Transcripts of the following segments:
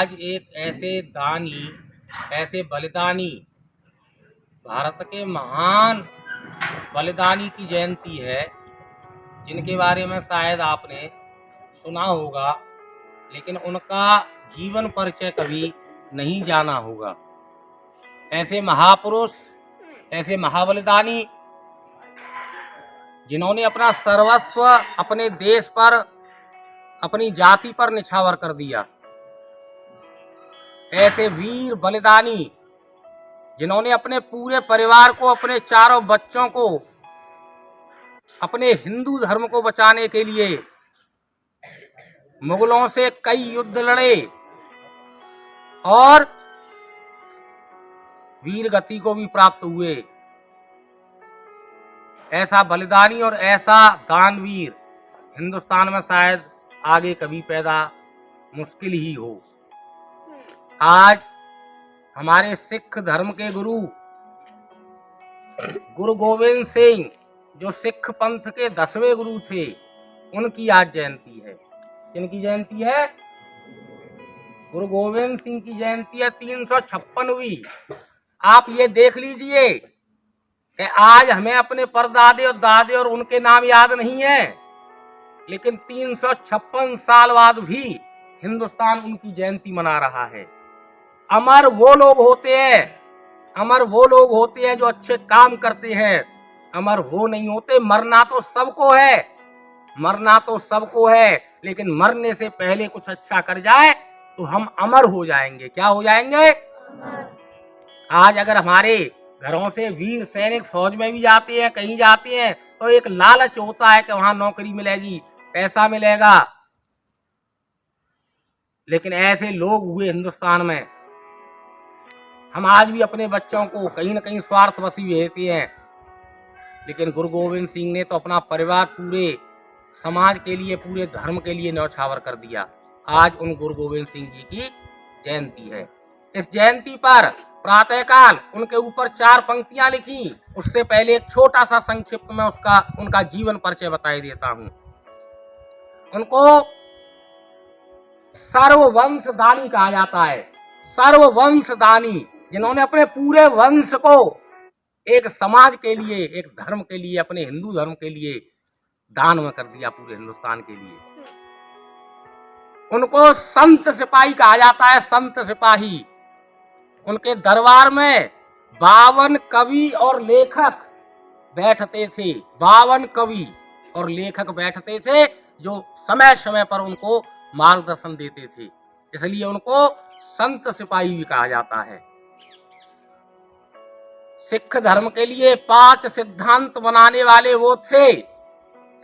आज एक ऐसे दानी, ऐसे बलिदानी, भारत के महान बलिदानी की जयंती है, जिनके बारे में शायद आपने सुना होगा, लेकिन उनका जीवन परिचय कभी नहीं जाना होगा। ऐसे महापुरुष, ऐसे महाबलिदानी, जिन्होंने अपना सर्वस्व अपने देश पर, अपनी जाति पर निछावर कर दिया। ऐसे वीर बलिदानी, जिन्होंने अपने पूरे परिवार को, अपने चारों बच्चों को, अपने हिंदू धर्म को बचाने के लिए मुगलों से कई युद्ध लड़े और वीर गति को भी प्राप्त हुए। ऐसा बलिदानी और ऐसा दानवीर हिंदुस्तान में शायद आगे कभी पैदा मुश्किल ही हो। आज हमारे सिख धर्म के गुरु गोविंद सिंह, जो सिख पंथ के 10वें गुरु थे, उनकी आज जयंती है। किनकी जयंती है? गुरु गोविंद सिंह की जयंती है 356वीं। आप ये देख लीजिए कि आज हमें अपने परदादे और दादे और उनके नाम याद नहीं है, लेकिन 356 साल बाद भी हिंदुस्तान उनकी जयंती मना रहा है। अमर वो लोग होते हैं, अमर वो लोग होते हैं जो अच्छे काम करते हैं। अमर वो नहीं होते। मरना तो सबको है, मरना तो सबको है, लेकिन मरने से पहले कुछ अच्छा कर जाए तो हम अमर हो जाएंगे। क्या हो जाएंगे? आज अगर हमारे घरों से वीर सैनिक फौज में भी जाते हैं, कहीं जाते हैं, तो एक लालच होता है कि वहां नौकरी मिलेगी, पैसा मिलेगा। लेकिन ऐसे लोग हुए हिंदुस्तान में। हम आज भी अपने बच्चों को कहीं न कहीं स्वार्थवशी भेजते हैं, लेकिन गुरु गोविंद सिंह ने तो अपना परिवार पूरे समाज के लिए, पूरे धर्म के लिए न्यौछावर कर दिया। आज उन गुरु गोविंद सिंह जी की जयंती है। इस जयंती पर प्रातःकाल उनके ऊपर 4 पंक्तियां लिखी। उससे पहले एक छोटा सा संक्षिप्त में उनका जीवन परिचय बताई देता हूं। उनको सर्ववंश दानी कहा जाता है। सर्ववंश दानी, जिन्होंने अपने पूरे वंश को एक समाज के लिए, एक धर्म के लिए, अपने हिंदू धर्म के लिए दान में कर दिया, पूरे हिंदुस्तान के लिए। उनको संत सिपाही कहा जाता है, संत सिपाही। उनके दरबार में 52 कवि और लेखक बैठते थे। 52 कवि और लेखक बैठते थे, जो समय समय पर उनको मार्गदर्शन देते थे। इसलिए उनको संत सिपाही भी कहा जाता है। सिख धर्म के लिए 5 सिद्धांत बनाने वाले वो थे,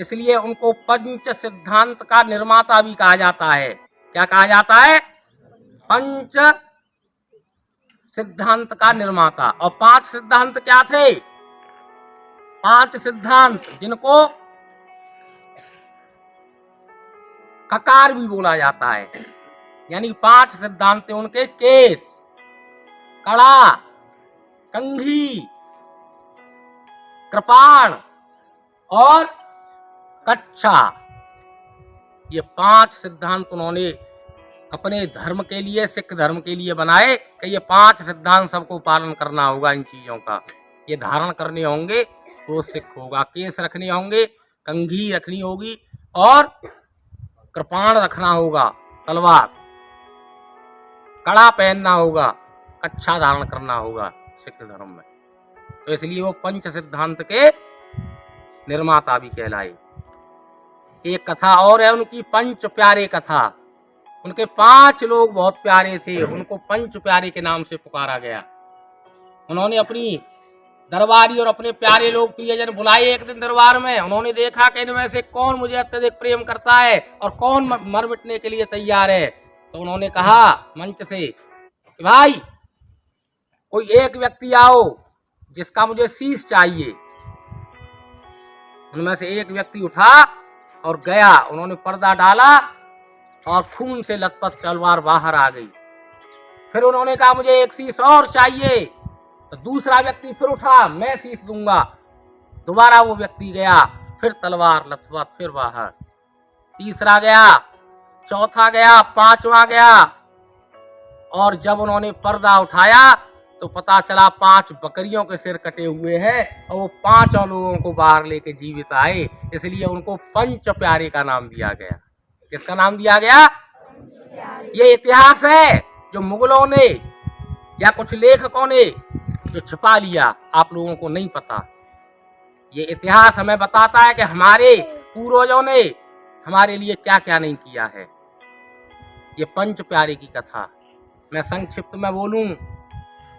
इसलिए उनको पंच सिद्धांत का निर्माता भी कहा जाता है। क्या कहा जाता है? पंच सिद्धांत का निर्माता। और 5 सिद्धांत क्या थे? 5 सिद्धांत जिनको ककार भी बोला जाता है, यानी 5 सिद्धांत उनके: केस, कड़ा, कंघी, कृपाण और कच्छा। ये 5 सिद्धांत उन्होंने अपने धर्म के लिए, सिख धर्म के लिए बनाए कि ये 5 सिद्धांत सबको पालन करना होगा। इन चीजों का ये धारण करने होंगे तो सिख होगा। केस रखने होंगे, कंघी रखनी होगी और कृपाण रखना होगा, तलवार, कड़ा पहनना होगा, कच्छा धारण करना होगा सिख धर्म में। तो इसलिए वो पंच सिद्धांत के निर्माता भी कहलाए। एक कथा और है उनकी, पंच प्यारे कथा। उनके 5 लोग बहुत प्यारे थे, उनको पंच प्यारे के नाम से पुकारा गया। उन्होंने अपनी दरबारी और अपने प्यारे लोग, प्रियजन बुलाए एक दिन दरबार में। उन्होंने देखा कि इनमें से कौन मुझे अत्यधिक प्रेम करता है और कौन मर मिटने के लिए तैयार है। तो उन्होंने कहा मंच से कि भाई, कोई एक व्यक्ति आओ जिसका मुझे शीश चाहिए। उनमें से एक व्यक्ति उठा और गया। उन्होंने पर्दा डाला और खून से लथपथ तलवार बाहर आ गई। फिर उन्होंने कहा मुझे एक शीश और चाहिए। तो दूसरा व्यक्ति फिर उठा, मैं शीश दूंगा। दोबारा वो व्यक्ति गया, फिर तलवार लथपथ, फिर बाहर। तीसरा गया, चौथा गया, 5वां गया, और जब उन्होंने पर्दा उठाया तो पता चला 5 बकरियों के सिर कटे हुए हैं और वो 5 लोगों को बाहर लेके जीवित आए, इसलिए उनको पंच प्यारे का नाम दिया गया। किसका नाम दिया गया? ये इतिहास है जो मुगलों ने या कुछ लेखकों ने जो छिपा लिया, आप लोगों को नहीं पता। ये इतिहास हमें बताता है कि हमारे पूर्वजों ने हमारे लिए क्या क्या नहीं किया है। ये पंच प्यारे की कथा मैं संक्षिप्त में बोलूं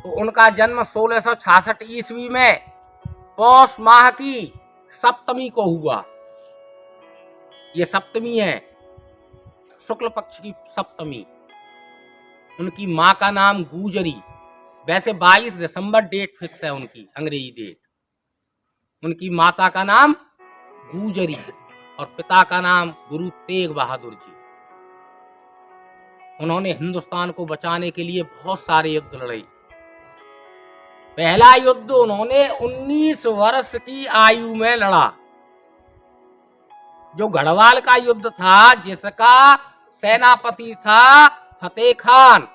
तो उनका जन्म 1666 ईस्वी में पौष माह की सप्तमी को हुआ। ये सप्तमी है, शुक्ल पक्ष की सप्तमी। उनकी माँ का नाम गुजरी, वैसे 22 दिसंबर डेट फिक्स है उनकी, अंग्रेजी डेट। उनकी माता का नाम गुजरी और पिता का नाम गुरु तेग बहादुर जी। उन्होंने हिंदुस्तान को बचाने के लिए बहुत सारे युद्ध लड़े। पहला युद्ध उन्होंने 19 वर्ष की आयु में लड़ा, जो गढ़वाल का युद्ध था, जिसका सेनापति था फतेह खान,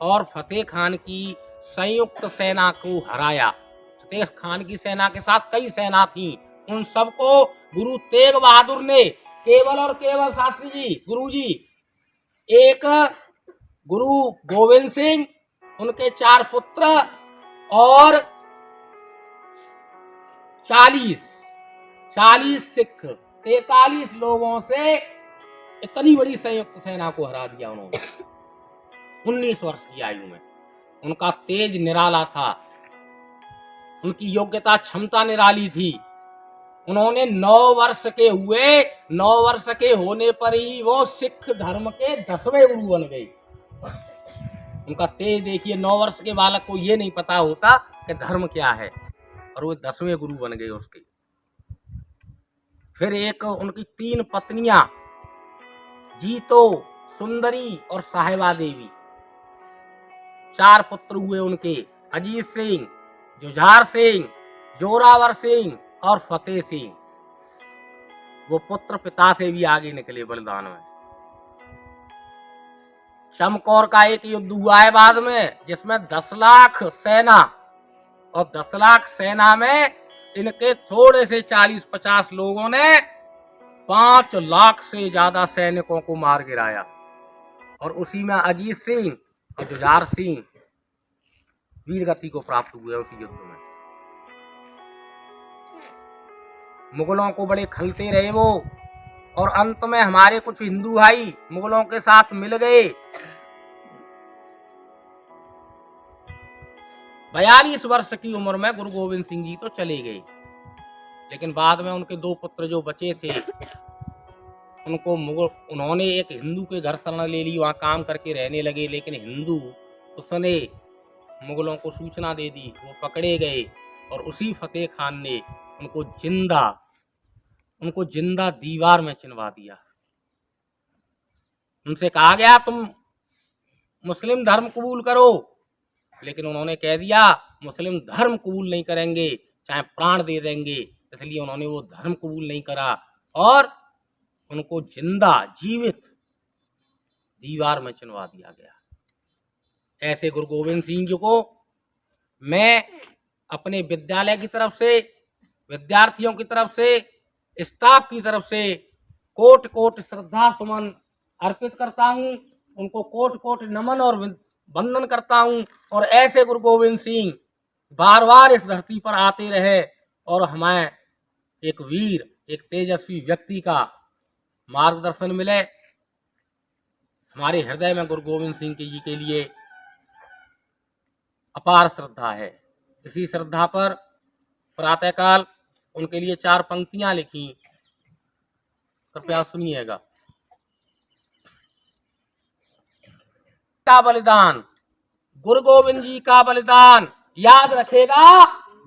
और फतेह खान की संयुक्त सेना को हराया। फतेह खान की सेना के साथ कई सेना थी, उन सबको गुरु तेग बहादुर ने केवल और केवल शास्त्री जी, गुरु जी, एक गुरु गोविंद सिंह, उनके 4 पुत्र और 40 सिख, 43 लोगों से इतनी बड़ी संयुक्त सेना को हरा दिया उन्होंने 19 वर्ष की आयु में। उनका तेज निराला था, उनकी योग्यता क्षमता निराली थी। उन्होंने 9 वर्ष के हुए, 9 वर्ष के होने पर ही वो सिख धर्म के 10वें गुरु बन गए। उनका तेज देखिए, 9 वर्ष के बालक को ये नहीं पता होता कि धर्म क्या है, और वो 10वें गुरु बन गए उसके। फिर एक उनकी 3 पत्नियां, जीतो, सुंदरी और साहिबा देवी। 4 पुत्र हुए उनके, अजीत सिंह, जुझार सिंह, जोरावर सिंह और फतेह सिंह। वो पुत्र पिता से भी आगे निकले बलिदान में। चमकौर का एक युद्ध हुआ है बाद में, जिसमें 10 लाख सेना, और 10 लाख सेना में इनके थोड़े से 40-50 लोगों ने 5 लाख से ज्यादा सैनिकों को मार गिराया। और उसी में अजीत सिंह और जुझार सिंह वीर गति को प्राप्त हुए उसी युद्ध में। मुगलों को बड़े खलते रहे वो, और अंत में हमारे कुछ हिंदू भाई मुगलों के साथ मिल गए। 42 वर्ष की उम्र में गुरु गोविंद सिंह जी तो चले गए, लेकिन बाद में उनके 2 पुत्र जो बचे थे, उन्होंने एक हिंदू के घर शरण ले ली, वहां काम करके रहने लगे। लेकिन हिंदू उसने मुगलों को सूचना दे दी, वो पकड़े गए, और उसी फतेह खान ने उनको जिंदा दीवार में चिनवा दिया। उनसे कहा गया तुम मुस्लिम धर्म कबूल करो, लेकिन उन्होंने कह दिया मुस्लिम धर्म कबूल नहीं करेंगे, चाहे प्राण दे देंगे। इसलिए उन्होंने वो धर्म कबूल नहीं करा और उनको जिंदा जीवित दीवार में चिनवा दिया गया। ऐसे गुरु गोविंद सिंह जी को मैं अपने विद्यालय की तरफ से, विद्यार्थियों की तरफ से, स्टाफ की तरफ से कोट कोट श्रद्धा सुमन अर्पित करता हूँ। उनको कोट कोट नमन और वंदन करता हूँ। और ऐसे गुरु गोविंद सिंह बार बार इस धरती पर आते रहे और हमें एक वीर, एक तेजस्वी व्यक्ति का मार्गदर्शन मिले। हमारे हृदय में गुरु गोविंद सिंह जी के लिए अपार श्रद्धा है। इसी श्रद्धा पर प्रातःकाल उनके लिए 4 पंक्तियां लिखी, कृपया सुनिएगा। का बलिदान, गुरु गोविंद जी का बलिदान याद रखेगा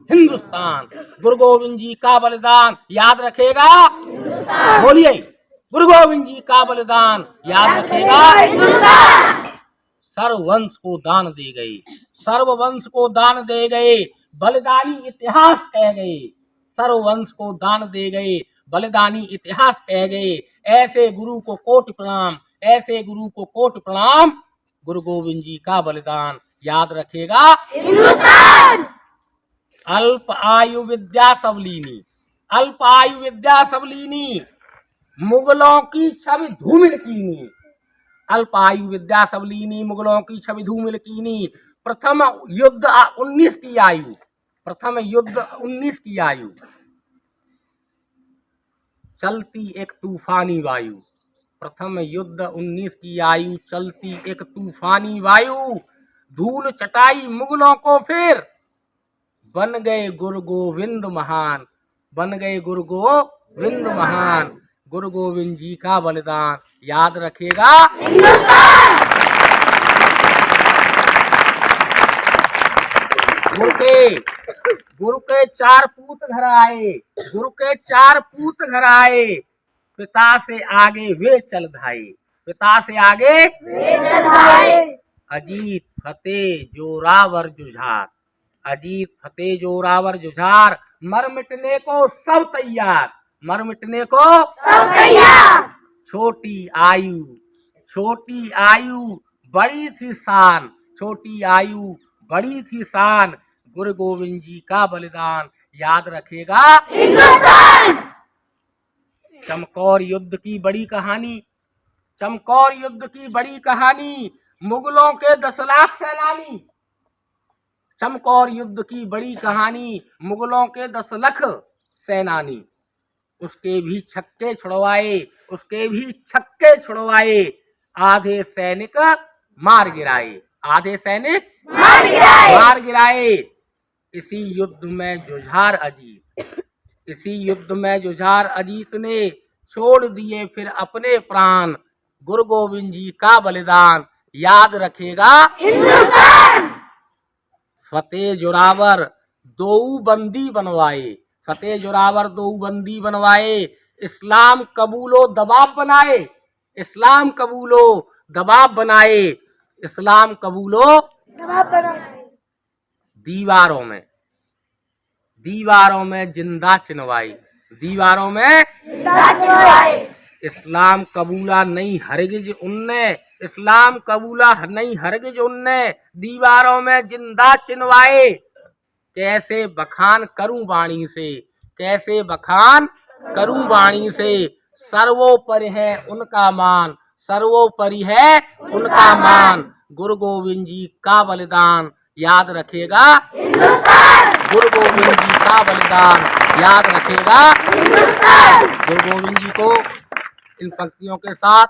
हिंदुस्तान। गुरु गोविंद जी का बलिदान याद रखेगा हिंदुस्तान। बोलिए, गुरु गोविंद जी का बलिदान याद रखेगा हिंदुस्तान। सर्ववंश को दान दे गए, सर्ववंश को दान दे गए, बलिदानी इतिहास कह गए। सर्ववंश को दान दे गए, बलिदानी इतिहास कह गए। ऐसे गुरु को कोटि प्रणाम, ऐसे गुरु को कोटि प्रणाम। गुरु गोविंद जी का बलिदान याद रखेगा हिंदुस्तान। अल्प आयु विद्या सबलीनी, अल्प आयु विद्या सबलीनी, मुगलों की छवि धूमिल कीनी, अल्प आयु विद्या सबलीनी, मुगलों की छवि धूमिल कीनी। प्रथम युद्ध 19 की आयु, प्रथम युद्ध 19 की आयु, चलती एक तूफानी वायु, प्रथम युद्ध 19 की आयु, चलती एक तूफानी वायु, धूल चटाई मुगलों को फिर, बन गए गुरु गोविंद महान, बन गए गुरु गोविंद महान। गुरु गोविंद जी का बलिदान याद रखेगा हिंदुस्तान। गुरु के 4 पूत घर आए, गुरु के 4 पूत घर आए, पिता से आगे वे चल धाये, पिता से आगे वे चल धाये। अजीत फतेह जोरावर जुझार, अजीत फतेह जोरावर जुझार, मर मिटने को सब तैयार, मर मिटने को सब तैयार। छोटी आयु, छोटी आयु बड़ी थी शान, छोटी आयु बड़ी थी शान। गुरु गोविंद जी का बलिदान याद रखेगा हिंदुस्तान। चमकौर युद्ध की बड़ी कहानी, चमकौर युद्ध की बड़ी कहानी, मुगलों के 10 लाख सेनानी, चमकौर युद्ध की बड़ी कहानी, मुगलों के 10 लाख सेनानी, उसके भी छक्के छुड़वाए, उसके भी छक्के छुड़वाए, आधे सैनिक मार गिराए, आधे सैनिक मार गिराए। इसी युद्ध में जुझार अजीत, इसी युद्ध में जुझार अजीत ने छोड़ दिए फिर अपने प्राण। गुरु गोविंद जी का बलिदान याद रखेगा हिंदुस्तान। फतेह जोरावर 2 बंदी बनवाए, फतेह जोरावर 2 बंदी बनवाए, इस्लाम कबूलो दबाव बनाए, इस्लाम कबूलो दबाव बनाए, इस्लाम कबूलो दबाव बनाए। दीवारों में, दीवारों में जिंदा चिनवाई, दीवारों में जिंदा चिनवाए। इस्लाम कबूला नहीं हरगिज उनने, इस्लाम कबूला नहीं हरगिज उनने, दीवारों में जिंदा चिनवाए। कैसे बखान करूं वाणी से, कैसे बखान करूं वाणी से, सर्वोपरि है उनका मान, सर्वोपरि है उनका मान। गुरु गोविंद जी का बलिदान याद रखेगा हिंदुस्तान। गुरु गोविंद जी का बलिदान याद रखेगा हिंदुस्तान। गुरु गोविंद जी को इन पंक्तियों के साथ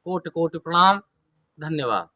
कोटि कोटि प्रणाम, धन्यवाद।